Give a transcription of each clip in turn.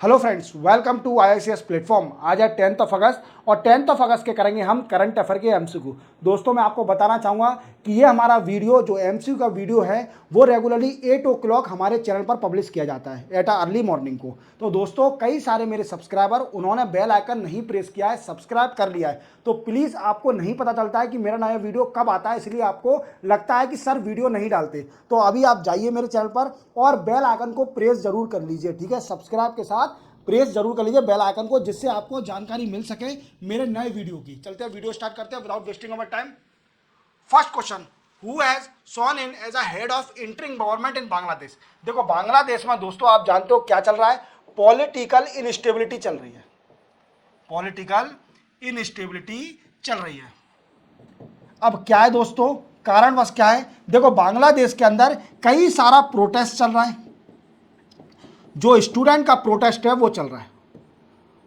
Hello friends, welcome to IICS platform. आज है 10th of अगस्त और 10th ऑफ अगस्त के करेंगे हम करंट अफेयर के एमसीक्यू। दोस्तों, मैं आपको बताना चाहूँगा कि ये हमारा वीडियो जो एमसीक्यू का वीडियो है वो रेगुलरली 8 o'clock हमारे चैनल पर पब्लिश किया जाता है एट अर्ली मॉर्निंग को। तो दोस्तों, कई सारे मेरे सब्सक्राइबर उन्होंने बेल आइकन नहीं प्रेस किया है, सब्सक्राइब कर लिया है। तो प्लीज़, आपको नहीं पता चलता है कि मेरा नया वीडियो कब आता है, इसलिए आपको लगता है कि सर वीडियो नहीं डालते। तो अभी आप जाइए मेरे चैनल पर और बेल आइकन को प्रेस जरूर कर लीजिए, ठीक है। सब्सक्राइब के साथ प्रेस जरूर कर लीजिए बेल आइकन को, जिससे आपको जानकारी मिल सके मेरे नए वीडियो की। चलते हैं, वीडियो स्टार्ट करते हैं without wasting our time. First question, who has sworn in as a head of interim government in Bangladesh. देखो, बांग्लादेश में दोस्तों आप जानते हो क्या चल रहा है, पॉलिटिकल इनस्टेबिलिटी चल रही है। पॉलिटिकल इनस्टेबिलिटी चल रही है। अब क्या है दोस्तों, कारणवश क्या है? देखो, बांग्लादेश के अंदर कई सारा प्रोटेस्ट चल रहा है। जो स्टूडेंट का प्रोटेस्ट है वो चल रहा है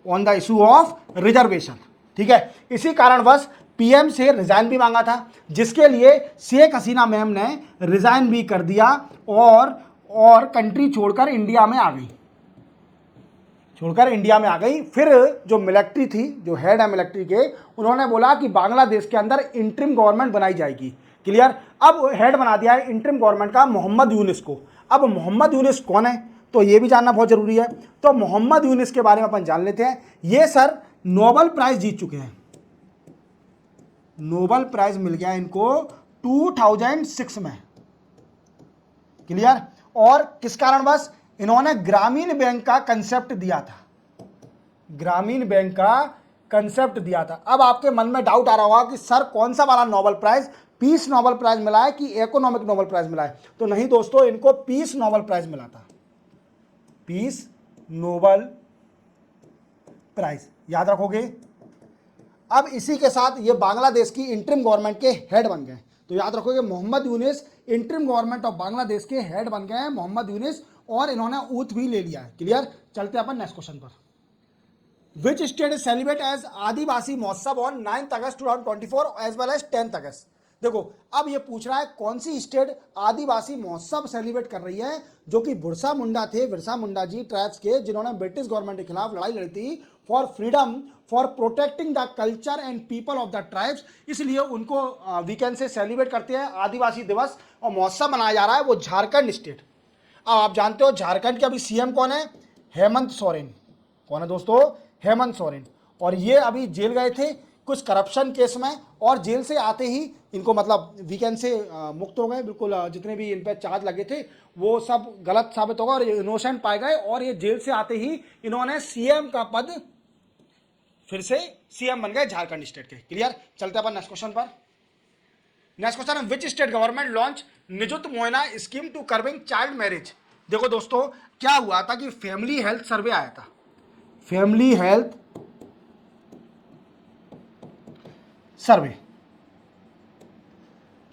on the issue of reservation, ठीक है। इसी कारणवश पीएम से रिजाइन भी मांगा था, जिसके लिए शेख हसीना मैम ने रिजाइन भी कर दिया और कंट्री छोड़कर इंडिया में आ गई। फिर जो मिलिट्री थी, जो हेड है मिलिट्री के, उन्होंने बोला कि बांग्लादेश के अंदर इंटरिम गवर्नमेंट बनाई जाएगी। क्लियर। अब हेड बना दिया है इंटरिम गवर्नमेंट का मोहम्मद यूनिस को। अब मोहम्मद यूनिस कौन है, तो ये भी जानना बहुत जरूरी है। तो मोहम्मद यूनिस के बारे में अपन जान लेते हैं। ये सर नोबेल प्राइज जीत चुके हैं। नोबेल प्राइज मिल गया इनको 2006 में। क्लियर। और किस कारणवश? इन्होंने ग्रामीण बैंक का कंसेप्ट दिया था। ग्रामीण बैंक का कंसेप्ट दिया था। अब आपके मन में डाउट आ रहा होगा कि सर कौन सा वाला Nobel prize, peace Nobel prize मिला है कि इकोनॉमिक नोबेल प्राइज मिला है? तो नहीं दोस्तों, इनको पीस नोबेल प्राइज मिला था। पीस नोबेल प्राइज, याद रखोगे। अब इसी के साथ ये बांग्लादेश की इंटरिम गवर्नमेंट के हेड बन गए। तो याद रखोगे, Mohammad Yunus interim government of Bangladesh के हेड बन गए हैं, मोहम्मद यूनिस, और इन्होंने ऊथ भी ले लिया है। क्लियर। चलते हैं अपन नेक्स्ट क्वेश्चन पर। Which state celebrate as Adivasi Mahotsav on 9th August 2024 as well as 10th August. देखो, अब ये पूछ रहा है कौन सी स्टेट आदिवासी महोत्सव सेलिब्रेट कर रही है, जो कि बिरसा मुंडा थे, बिरसा मुंडा जी ट्राइब्स के, जिन्होंने ब्रिटिश गवर्नमेंट के खिलाफ लड़ाई लड़ी थी for freedom, for protecting the culture and people of the tribes. इसलिए उनको वीकेंड से सेलिब्रेट करते हैं आदिवासी दिवस, और महोत्सव मनाया जा रहा है वो झारखंड स्टेट। अब आप जानते हो झारखंड के अभी सीएम कौन है? हेमंत सोरेन। कौन है दोस्तों? हेमंत सोरेन। और ये अभी जेल गए थे कुछ करप्शन केस में, और जेल से आते ही इनको मतलब वीकेंड से मुक्त हो गए बिल्कुल। जितने भी इन पे चार्ज लगे थे वो सब गलत साबित हो गए और इनोसेंट पाए गए, और ये जेल से आते ही इन्होंने सीएम का पद, फिर से सीएम बन गए झारखंड स्टेट के। क्लियर। चलते अपन नेक्स्ट क्वेश्चन पर। नेक्स्ट क्वेश्चन है, which state government launch Nijut Moina scheme to curbing child marriage. देखो दोस्तों, क्या हुआ था कि फैमिली हेल्थ सर्वे आया था। फैमिली हेल्थ सर्वे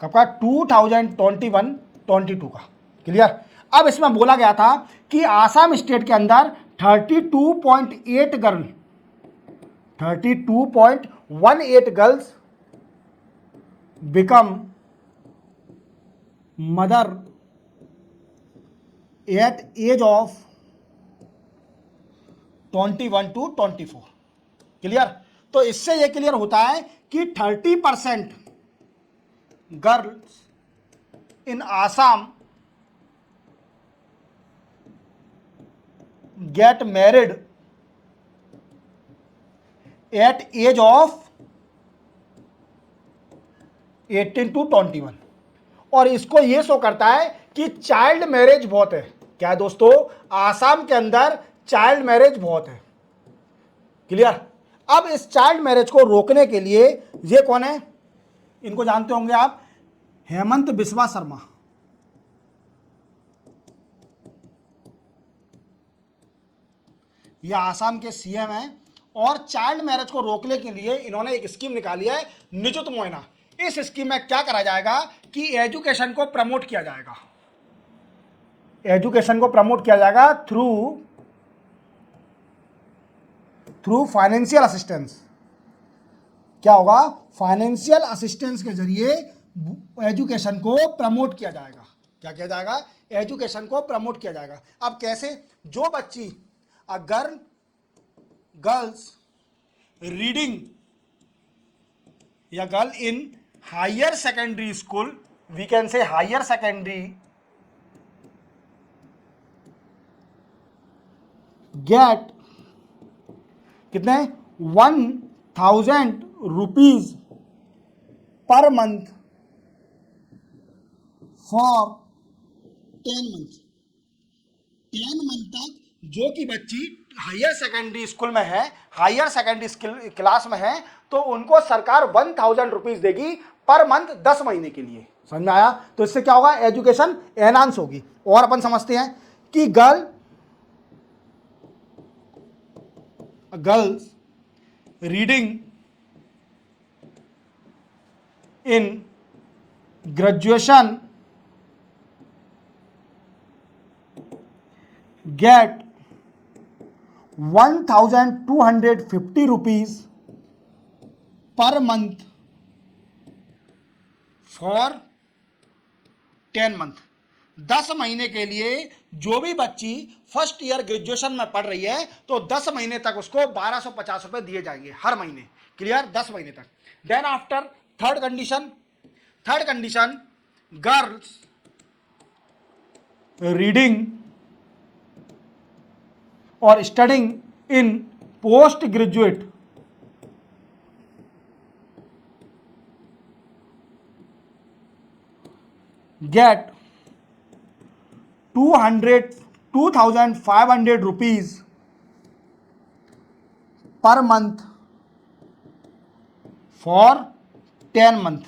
कब का? 2021-22 का। क्लियर। अब इसमें बोला गया था कि आसाम स्टेट के अंदर 32.18 girls become mother at age of 21 to 24। Clear. तो इससे यह क्लियर होता है कि 30% girls in Assam get married at age of 18 to 21। और इसको यह शो करता है कि चाइल्ड मैरिज बहुत है। क्या है दोस्तों? आसाम के अंदर चाइल्ड मैरिज बहुत है। क्लियर। अब इस चाइल्ड मैरिज को रोकने के लिए ये कौन है? इनको जानते होंगे आप, हेमंत बिस्वा शर्मा। ये आसाम के सीएम हैं, और चाइल्ड मैरिज को रोकने के लिए इन्होंने एक स्कीम निकाली है, निजुत मोइना। इस स्कीम में क्या करा जाएगा कि एजुकेशन को प्रमोट किया जाएगा। एजुकेशन को प्रमोट किया जाएगा थ्रू फाइनेंशियल असिस्टेंस। क्या होगा? फाइनेंशियल असिस्टेंस के जरिए एजुकेशन को प्रमोट किया जाएगा। क्या किया जाएगा? एजुकेशन को प्रमोट किया जाएगा। अब कैसे? जो बच्ची अ गर्ल्स रीडिंग या girl in higher secondary school, we can say higher secondary get कितने 1000 rupees per month for 10 month. 10 month तक जो कि बच्ची हायर सेकेंडरी स्कूल में है, हायर सेकेंडरी क्लास में है, तो उनको सरकार 1000 रुपीज देगी पर मंथ 10 महीने के लिए। समझ में आया? तो इससे क्या होगा, एजुकेशन एनहांस होगी। और अपन समझते हैं कि girls reading in graduation get 1250 rupees per month for 10 month. 10 महीने के लिए जो भी बच्ची फर्स्ट ईयर ग्रेजुएशन में पढ़ रही है तो 10 महीने तक उसको 1250 रुपए दिए जाएंगे हर महीने। क्लियर? 10 महीने तक। Then after third condition girls reading और studying in post graduate get 2500 rupees per month for 10 month.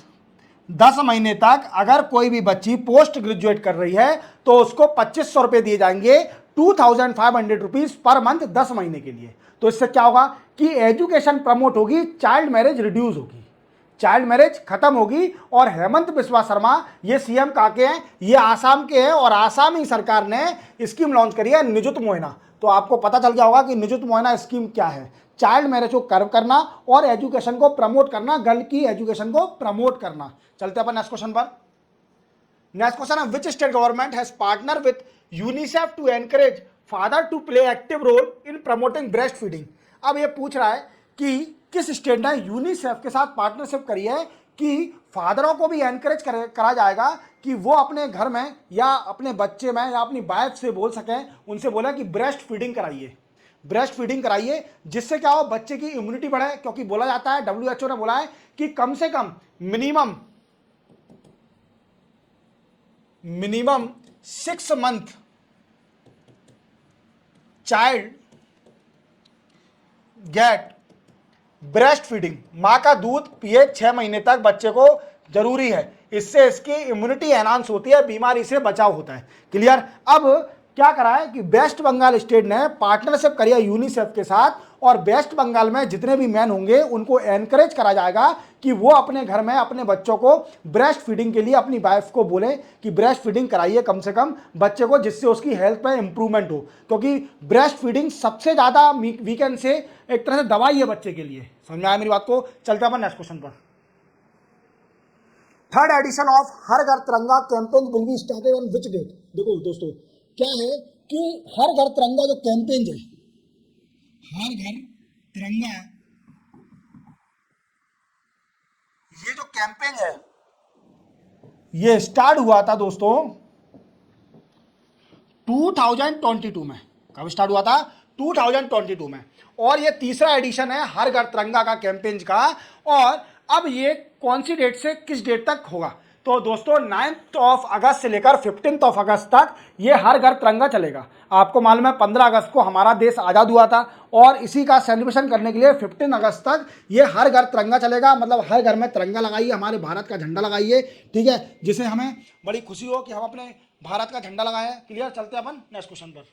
10 महीने तक अगर कोई भी बच्ची पोस्ट ग्रेजुएट कर रही है तो उसको 2500 रुपए दिए जाएंगे, 2500 रुपीज पर मंथ 10 महीने के लिए। तो इससे क्या होगा कि एजुकेशन प्रमोट होगी, चाइल्ड मैरिज रिड्यूस होगी, चाइल्ड मैरिज खत्म होगी। और हेमंत बिस्वा शर्मा ये सीएम कहाँ के हैं, ये आसाम के हैं, और आसामी सरकार ने स्कीम लॉन्च करी है निजुत मोहिना। तो आपको पता चल गया होगा कि निजुत मोहिना स्कीम क्या है, चाइल्ड मैरिज को कर्व करना और एजुकेशन को प्रमोट करना, गर्ल की एजुकेशन को प्रमोट करना। चलते अपन नेक्स्ट क्वेश्चन पर। नेक्स्ट क्वेश्चन है, which state government has partner with UNICEF to encourage father to play active role in promoting breast feeding. अब ये पूछ रहा है कि किस स्टेट ने यूनिसेफ के साथ पार्टनरशिप करी है कि फादरों को भी एनकरेज करा जाएगा कि वो अपने घर में या अपने बच्चे में या अपनी वाइफ से बोल सकें, उनसे बोला कि ब्रेस्ट फीडिंग कराइए, ब्रेस्ट फीडिंग कराइए, जिससे क्या हो बच्चे की इम्यूनिटी बढ़े। क्योंकि बोला जाता है, WHO ने बोला है कि कम से कम minimum 6 month child get breast feeding, मां का दूध पिए 6 महीने तक बच्चे को जरूरी है। इससे इसकी इम्यूनिटी एनहांस होती है, बीमारी से बचाव होता है। क्लियर? अब क्या करा है कि वेस्ट बंगाल स्टेट ने पार्टनरशिप करी है यूनिसेफ के साथ, और वेस्ट बंगाल में जितने भी मैन होंगे उनको एनकरेज करा जाएगा कि वो अपने घर में अपने बच्चों को ब्रेस्ट फीडिंग के लिए अपनी वाइफ को बोले कि ब्रेस्ट फीडिंग कराइए कम से कम बच्चे को, जिससे उसकी हेल्थ में इंप्रूवमेंट हो। क्योंकि ब्रेस्ट फीडिंग सबसे ज़्यादा वीकेंड से एक तरह से दवाई है बच्चे के लिए। समझ में आया मेरी बात को? चलते अपन नेक्स्ट क्वेश्चन पर। Third edition of Har Ghar Tiranga campaign will be started on which date. देखो दोस्तों, क्या है कि हर घर तिरंगा जो कैंपेन है, हर घर तिरंगा, ये जो कैंपेन है ये स्टार्ट हुआ था दोस्तों 2022 में। कब स्टार्ट हुआ था? 2022 में। और ये तीसरा एडिशन है हर घर तिरंगा का कैंपेन का। और अब ये कौन सी डेट से किस डेट तक होगा? तो दोस्तों 9 अगस्त से लेकर 15 अगस्त तक ये हर घर तिरंगा चलेगा। आपको मालूम है 15 अगस्त को हमारा देश आज़ाद हुआ था, और इसी का सेलिब्रेशन करने के लिए 15 अगस्त तक ये हर घर तिरंगा चलेगा। मतलब हर घर में तिरंगा लगाइए, हमारे भारत का झंडा लगाइए, ठीक है, जिसे हमें बड़ी खुशी हो कि हम अपने भारत का झंडा लगाए हैं। क्लियर? चलते हैं अपन नेक्स्ट क्वेश्चन पर।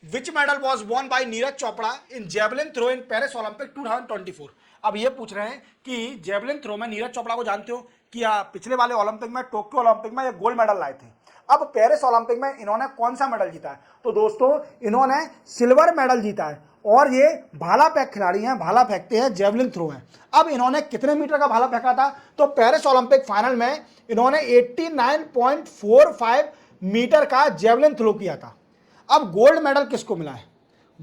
Which medal was won by Neeraj Chopra in javelin throw in Paris Olympic 2024। अब ये पूछ रहे हैं कि जेवलिन थ्रो में नीरज चोपड़ा को जानते हो कि पिछले वाले ओलंपिक में, टोक्यो ओलंपिक में ये गोल्ड मेडल लाए थे। अब पेरिस ओलंपिक में इन्होंने कौन सा मेडल जीता है? तो दोस्तों इन्होंने सिल्वर मेडल जीता है, और ये भाला फेंक खिलाड़ी हैं, भाला फेंकते हैं, जेवलिन थ्रो है। अब इन्होंने कितने मीटर का भाला फेंका था? तो पेरिस ओलंपिक फाइनल में इन्होंने 89.45 मीटर का जेवलिन थ्रो किया था। अब गोल्ड मेडल किसको मिला है?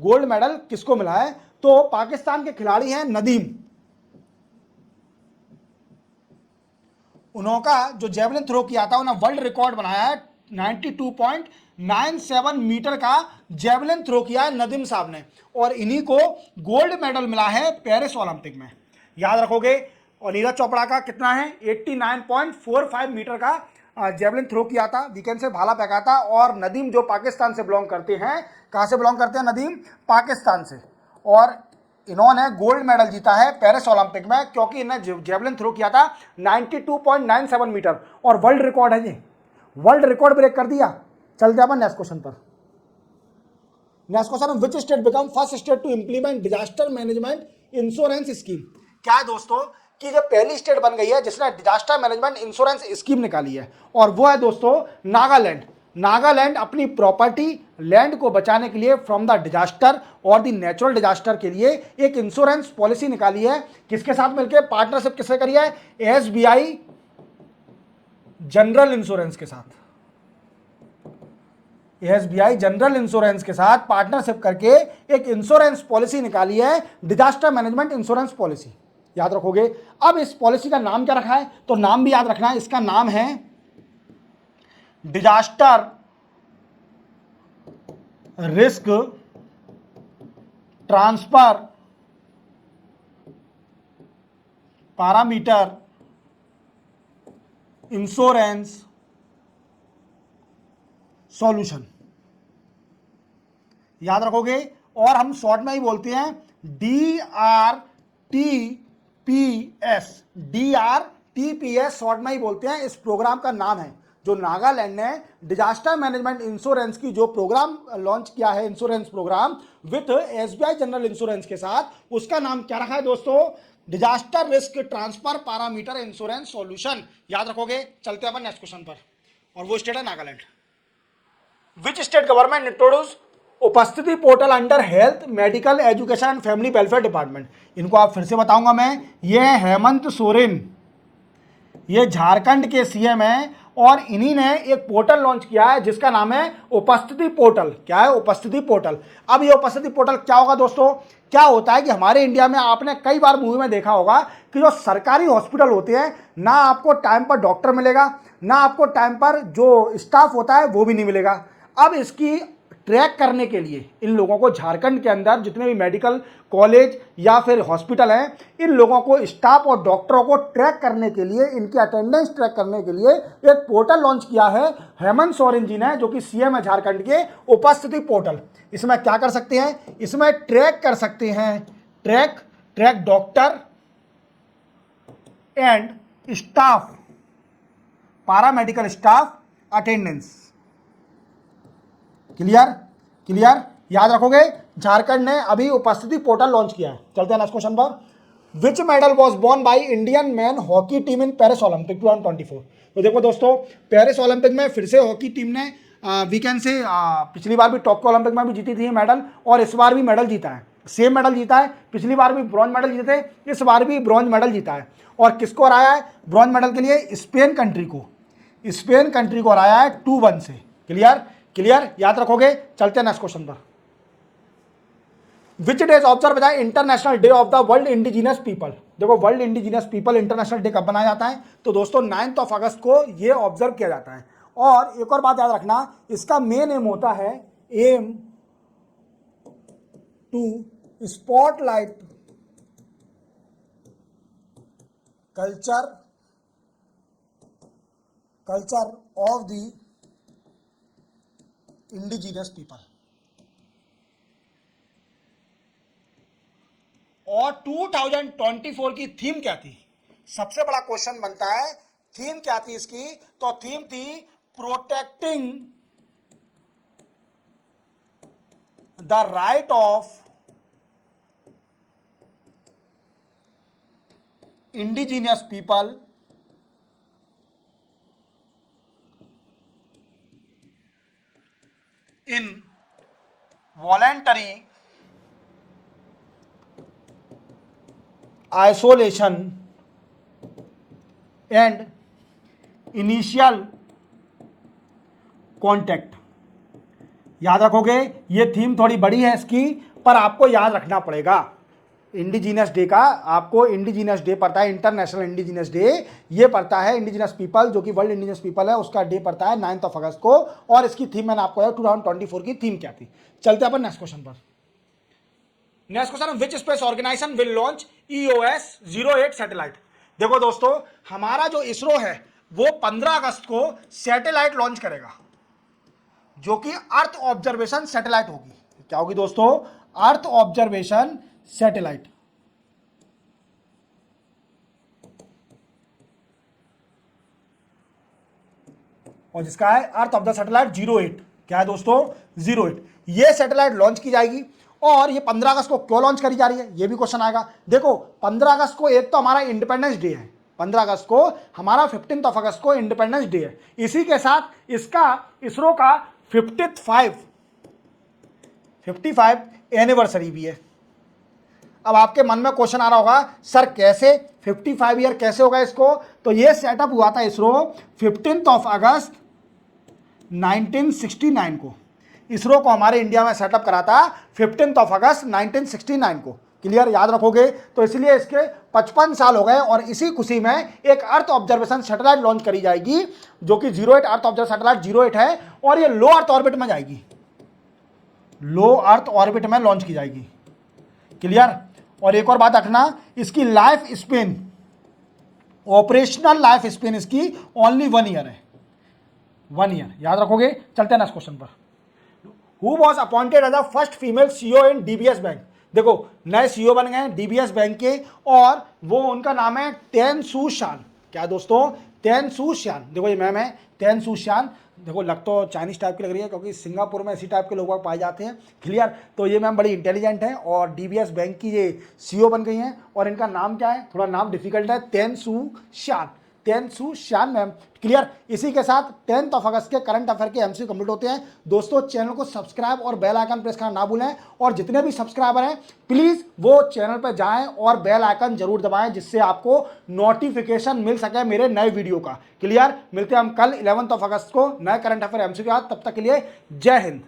गोल्ड मेडल किसको मिला है? तो पाकिस्तान के खिलाड़ी हैं नदीम। उनका जो जेवलिन थ्रो किया था उन्होंने वर्ल्ड रिकॉर्ड बनाया है, 92.97 मीटर का जेवलिन थ्रो किया है नदीम साहब ने, और इन्हीं को गोल्ड मेडल मिला है पेरिस ओलंपिक में, याद रखोगे। और नीरज चोपड़ा का कितना है? 89.45 मीटर का जेवलिन थ्रो किया था, वीकेंड से भाला फेंका था। और नदीम जो पाकिस्तान से बिलोंग करते हैं, कहाँ से बिलोंग करते हैं नदीम? पाकिस्तान से। और इन्होंने गोल्ड मेडल जीता है पेरिस ओलंपिक में, क्योंकि इन्हें जेवलिन थ्रो किया था 92.97 मीटर, और वर्ल्ड रिकॉर्ड है ये, वर्ल्ड रिकॉर्ड ब्रेक कर दिया। चलते अपन नेक्स्ट क्वेश्चन पर। Next question, which state become first state to implement disaster management insurance scheme? क्या है दोस्तों कि जब पहली स्टेट बन गई है जिसने डिजास्टर मैनेजमेंट इंश्योरेंस स्कीम निकाली है, और वो है दोस्तों नागालैंड। नागालैंड अपनी प्रॉपर्टी लैंड को बचाने के लिए फ्रॉम द डिजास्टर और द नेचुरल डिजास्टर के लिए एक इंश्योरेंस पॉलिसी निकाली है। किसके साथ मिलकर? पार्टनरशिप किससे करी है? एसबीआई जनरल इंश्योरेंस के साथ। एसबीआई जनरल इंश्योरेंस के साथ पार्टनरशिप करके एक इंश्योरेंस पॉलिसी निकाली है, डिजास्टर मैनेजमेंट इंश्योरेंस पॉलिसी, याद रखोगे। अब इस पॉलिसी का नाम क्या रखा है? तो नाम भी याद रखना है, इसका नाम है disaster risk transfer parameter insurance solution, याद रखोगे। और हम शॉर्ट में ही बोलते हैं DRTPS, DRTPS शॉर्ट में ही बोलते हैं, इस प्रोग्राम का नाम है। जो नागालैंड ने डिजास्टर मैनेजमेंट इंश्योरेंस की जो प्रोग्राम लॉन्च किया है, insurance program with SBI general insurance के साथ, उसका नाम क्या रखा है दोस्तों? Disaster risk transfer parameter insurance solution, याद रखोगे। चलते हैं अपन नेक्स्ट क्वेश्चन पर, और वो स्टेट है Nagaland. Which state government introduce Upasthiti portal under health medical education and family welfare department? इनको आप फिर से बताऊंगा मैं, ये है हेमंत सोरेन, ये झारखंड के सीएम हैं, और इन्हीं ने एक पोर्टल लॉन्च किया है जिसका नाम है उपस्थिति पोर्टल। क्या है? उपस्थिति पोर्टल। अब ये उपस्थिति पोर्टल क्या होगा दोस्तों? क्या होता है कि हमारे इंडिया में आपने कई बार मूवी में देखा होगा कि जो सरकारी हॉस्पिटल होते हैं, ना आपको टाइम पर डॉक्टर मिलेगा, ना आपको टाइम पर जो स्टाफ होता है वो भी नहीं मिलेगा। अब इसकी ट्रैक करने के लिए इन लोगों को, झारखंड के अंदर जितने भी मेडिकल कॉलेज या फिर हॉस्पिटल हैं, इन लोगों को, स्टाफ और डॉक्टरों को ट्रैक करने के लिए, इनकी अटेंडेंस ट्रैक करने के लिए एक पोर्टल लॉन्च किया है हेमंत सोरेन जी ने, जो कि सीएम है झारखंड के। उपस्थिति पोर्टल, इसमें क्या कर सकते हैं? इसमें ट्रैक कर सकते हैं, track doctor and staff, paramedical staff attendance. Clear, याद रखोगे। झारखंड ने अभी उपस्थिति पोर्टल लॉन्च किया है। चलते हैं नेक्स्ट क्वेश्चन पर। Which medal was won by Indian man hockey team in Paris Olympic 2024? तो देखो दोस्तों, पेरिस ओलंपिक में फिर से हॉकी टीम ने वीकेंड से पिछली बार भी टोक्यो ओलंपिक में भी जीती थी मेडल, और इस बार भी मेडल जीता है, सेम मेडल जीता है। पिछली बार भी ब्रॉन्ज मेडल जीते थे, इस बार भी ब्रॉन्ज मेडल जीता है। और किसको हराया है ब्रॉन्ज मेडल के लिए? स्पेन कंट्री को हराया है 2-1 से। क्लियर, याद रखोगे। चलते हैं नेक्स्ट क्वेश्चन पर। Which day is observe by international day of the world indigenous people? देखो, world indigenous people international day कब मनाया जाता है? तो दोस्तों 9 अगस्त को ये ऑब्जर्व किया जाता है। और एक और बात याद रखना, इसका मेन एम होता है aim to spotlight culture of the indigenous people. और 2024 की थीम क्या थी? सबसे बड़ा क्वेश्चन बनता है, थीम क्या थी इसकी? तो थीम थी protecting the right of indigenous people in voluntary isolation and initial contact. याद रखोगे, ये थीम थोड़ी बड़ी है इसकी, पर आपको याद रखना पड़ेगा इंडिजिनस डे का, आपको इंडिजिनस डे पड़ता है, इंटरनेशनल इंडिजिनस डे ये पड़ता है, इंडिजिनस पीपल जो कि वर्ल्ड इंडिजिनस पीपल है उसका डे पड़ता है 9 अगस्त को। और इसकी थीम मैंने आपको 2024 की थीम क्या थी। चलते हैं अपन नेक्स्ट क्वेश्चन पर। Next question, which space organisation will launch EOS 08 satellite. देखो दोस्तों, हमारा जो इसरो है वो 15 अगस्त को सैटेलाइट लॉन्च करेगा जो कि अर्थ ऑब्जर्वेशन सैटेलाइट होगी। क्या होगी दोस्तों? Earth observation satellite. और जिसका है अर्थ ऑफ द सैटेलाइट 08। क्या है दोस्तों? 08। ये सैटेलाइट लॉन्च की जाएगी। और ये 15 अगस्त को क्यों लॉन्च करी जा रही है, ये भी क्वेश्चन आएगा। देखो 15 अगस्त को एक तो हमारा इंडिपेंडेंस डे है, 15 अगस्त को हमारा 15 अगस्त को इंडिपेंडेंस डे है। इसी के साथ इसका इसरो का 55 एनिवर्सरी भी है। अब आपके मन में क्वेश्चन आ रहा होगा, सर कैसे 55 ईयर कैसे होगा इसको? तो ये सेटअप हुआ था इसरो 15 अगस्त 1969 को। इसरो को हमारे इंडिया में सेटअप करा था 15 अगस्त 1969 को। क्लियर? याद रखोगे। तो इसलिए इसके 55 साल हो गए और इसी खुशी में एक अर्थ ऑब्जर्वेशन सैटेलाइट लॉन्च करी जाएगी जो कि 08 अर्थ ऑब्जर्वेशन सैटेलाइट 08 है। और ये लो अर्थ ऑर्बिट में जाएगी, लो अर्थ ऑर्बिट में लॉन्च की जाएगी। क्लियर? और एक और बात रखना, इसकी life span, operational life span इसकी ओनली 1 ईयर है, 1 ईयर। याद रखोगे। चलते हैं नेक्स्ट क्वेश्चन पर। Who was appointed as the first female CEO in DBS bank. देखो नए CEO बन गए हैं DBS बैंक के और वो उनका नाम है तेन सू शान। क्या दोस्तों? तेन सू शान। देखो ये मैम है तेन सू शान। देखो लग तो चाइनीज टाइप की लग रही है क्योंकि सिंगापुर में इसी टाइप के लोग पाए जाते हैं। क्लियर? तो ये मैम बड़ी इंटेलिजेंट है और DBS बैंक की ये CEO बन गई हैं। और इनका नाम क्या है? थोड़ा नाम डिफिकल्ट है, तेन सू शान, तेन सू शान मैम। क्लियर? इसी के साथ 10 अगस्त के करंट अफेयर के MCQ कंप्लीट होते हैं। दोस्तों चैनल को सब्सक्राइब और बेल आइकन प्रेस करना ना भूलें। और जितने भी सब्सक्राइबर हैं प्लीज वो चैनल पर जाएं और बेल आइकन जरूर दबाएं जिससे आपको नोटिफिकेशन मिल सके मेरे नए वीडियो का। क्लियर? मिलते हैं हम कल 11 अगस्त को नए करंट अफेयर MCQ के साथ। तब तक के लिए जय हिंद।